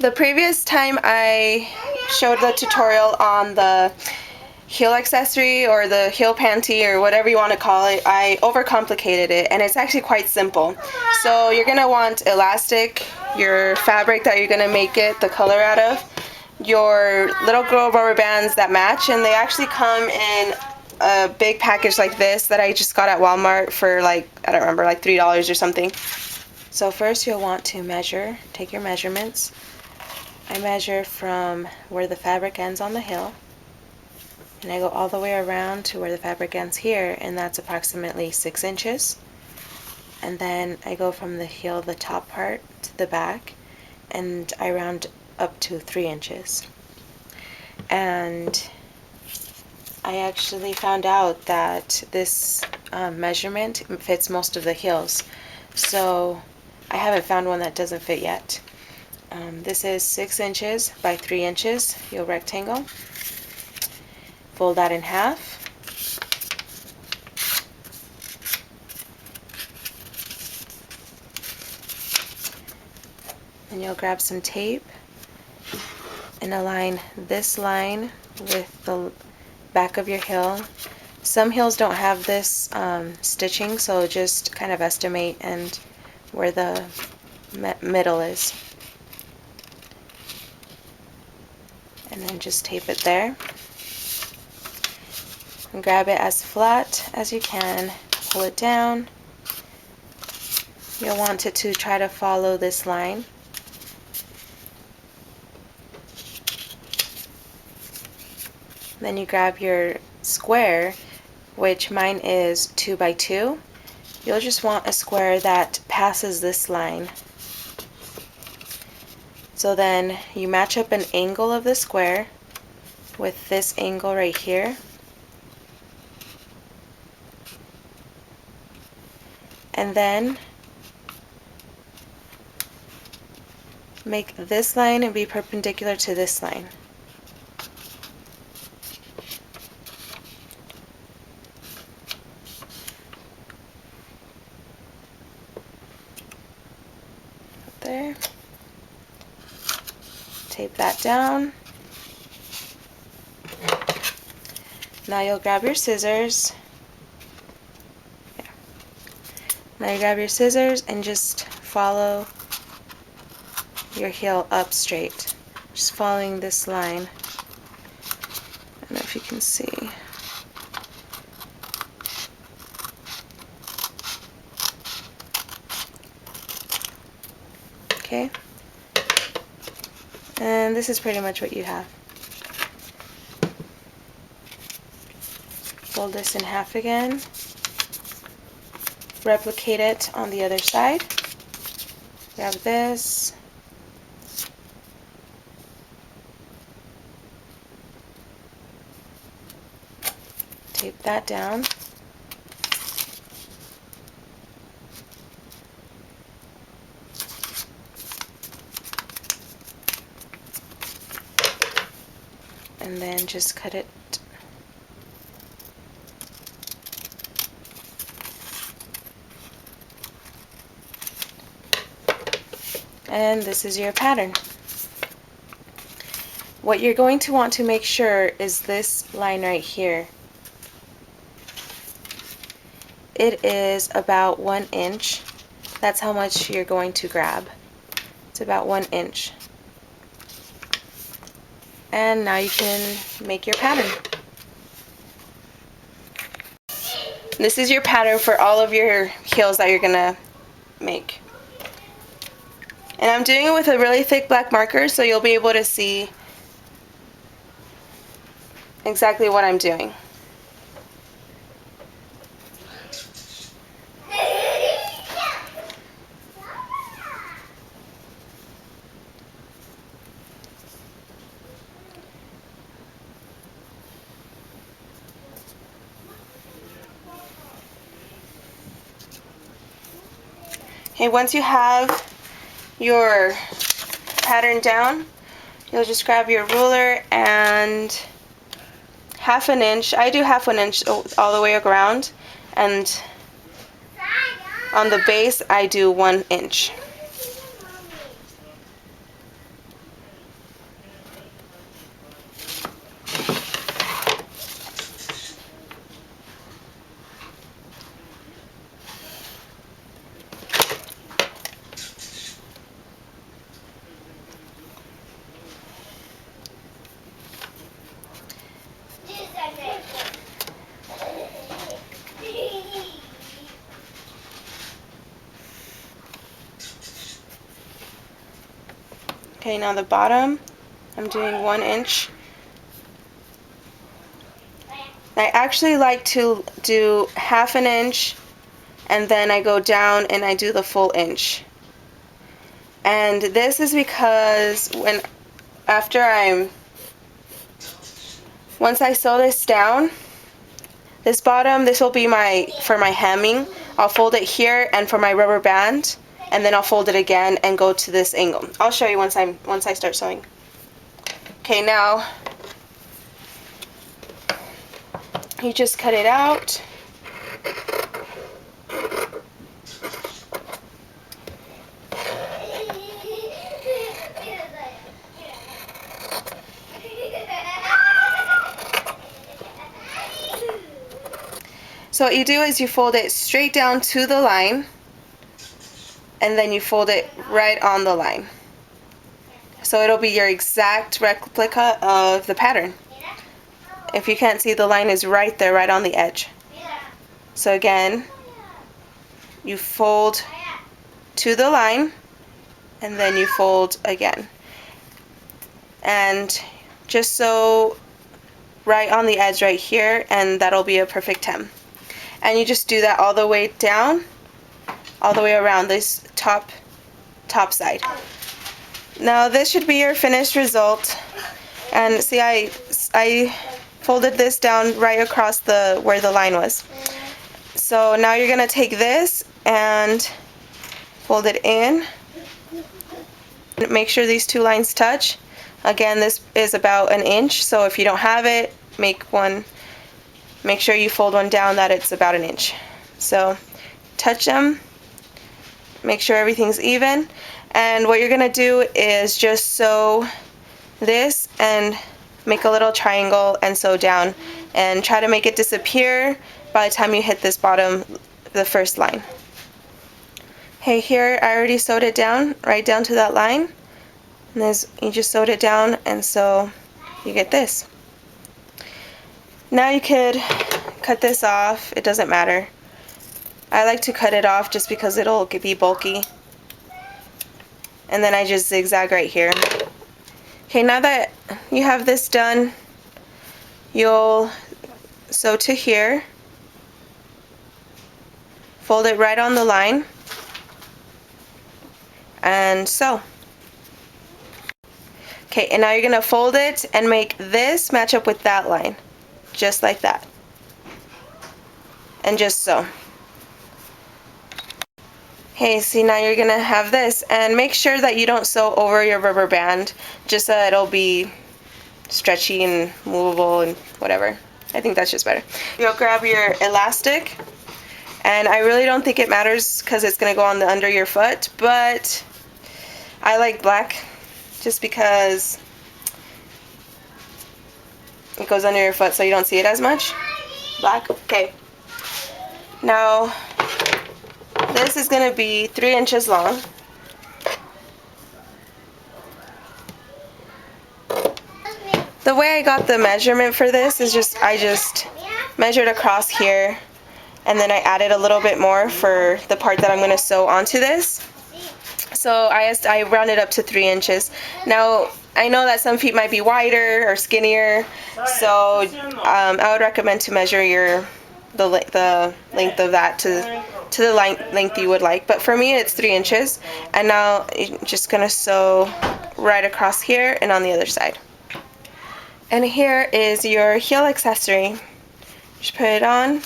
The previous time I showed the tutorial on the heel accessory or the heel panty or whatever you want to call it, I overcomplicated it, and it's actually quite simple. So you're going to want elastic, your fabric that you're going to make it the color out of, your little girl rubber bands that match, and they actually come in a big package like this that I just got at Walmart for like, I don't remember, like $3 or something. So first you'll want to measure, take your measurements. I measure from where the fabric ends on the heel, and I go all the way around to where the fabric ends here, and that's approximately 6 inches. And then I go from the heel, the top part, to the back, and I round up to 3 inches. And I actually found out that this measurement fits most of the heels, so I haven't found one that doesn't fit yet. This is 6 inches by 3 inches, your rectangle. Fold that in half. And you'll grab some tape and align this line with the back of your heel. Some heels don't have this stitching, so just kind of estimate and where the middle is. And then just tape it there. And grab it as flat as you can, pull it down. You'll want it to try to follow this line. Then you grab your square, which mine is 2 by 2. You'll just want a square that passes this line. So then you match up an angle of the square with this angle right here. And then make this line and be perpendicular to this line. There. Tape that down. Now you'll grab your scissors. Now you grab your scissors and just follow your heel up straight. Just following this line. I don't know if you can see. Okay. And this is pretty much what you have. Fold this in half again. Replicate it on the other side. Grab this. Tape that down. And then just cut it. And this is your pattern. What you're going to want to make sure is this line right here. It is about 1 inch. That's how much you're going to grab. It's about 1 inch. And now you can make your pattern. This is your pattern for all of your heels that you're gonna make. And I'm doing it with a really thick black marker, so you'll be able to see exactly what I'm doing. Okay, once you have your pattern down, you'll just grab your ruler and 1/2 inch. I do 1/2 inch all the way around, and on the base I do 1 inch. Okay, now the bottom, I'm doing 1 inch. I actually like to do 1/2 inch, and then I go down and I do the full inch. And this is because once I sew this down, this bottom, this will be for my hemming. I'll fold it here, and for my rubber band, and then I'll fold it again and go to this angle. I'll show you once I start sewing. Okay, now you just cut it out. So what you do is you fold it straight down to the line, and then you fold it right on the line. So it'll be your exact replica of the pattern. If you can't see, the line is right there, right on the edge. So again, you fold to the line, and then you fold again. And just sew right on the edge right here, and that'll be a perfect hem. And you just do that all the way down, all the way around this top side. Now this should be your finished result. And see, I folded this down right across where the line was. So now you're gonna take this and fold it in. Make sure these two lines touch. Again, this is about 1 inch, so if you don't have it, make sure you fold one down that it's about 1 inch. So touch them, make sure everything's even, and what you're gonna do is just sew this and make a little triangle and sew down, and try to make it disappear by the time you hit this bottom, the first line. Hey, here I already sewed it down, right down to that line, and you just sewed it down, and so you get this. Now you could cut this off, it doesn't matter. I like to cut it off just because it'll be bulky. And then I just zigzag right here. Okay, now that you have this done, you'll sew to here, fold it right on the line, and sew. Okay, and now you're gonna fold it and make this match up with that line, just like that, and just sew. Okay, see, now you're gonna have this, and make sure that you don't sew over your rubber band, just so it'll be stretchy and movable and whatever. I think that's just better. You'll grab your elastic, and I really don't think it matters because it's gonna go on the under your foot, but I like black just because it goes under your foot so you don't see it as much. Black, okay. Now, this is going to be 3 inches long. The way I got the measurement for this is I just measured across here, and then I added a little bit more for the part that I'm going to sew onto this. So I rounded up to 3 inches. Now, I know that some feet might be wider or skinnier, so I would recommend to measure the length of that to the length you would like. But for me, it's 3 inches. And now you're just going to sew right across here and on the other side. And here is your heel accessory. Just put it on,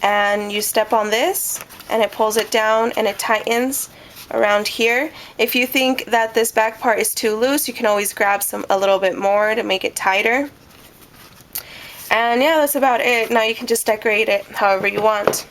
and you step on this, and it pulls it down, and it tightens around here. If you think that this back part is too loose, you can always grab a little bit more to make it tighter. And yeah, that's about it. Now you can just decorate it however you want.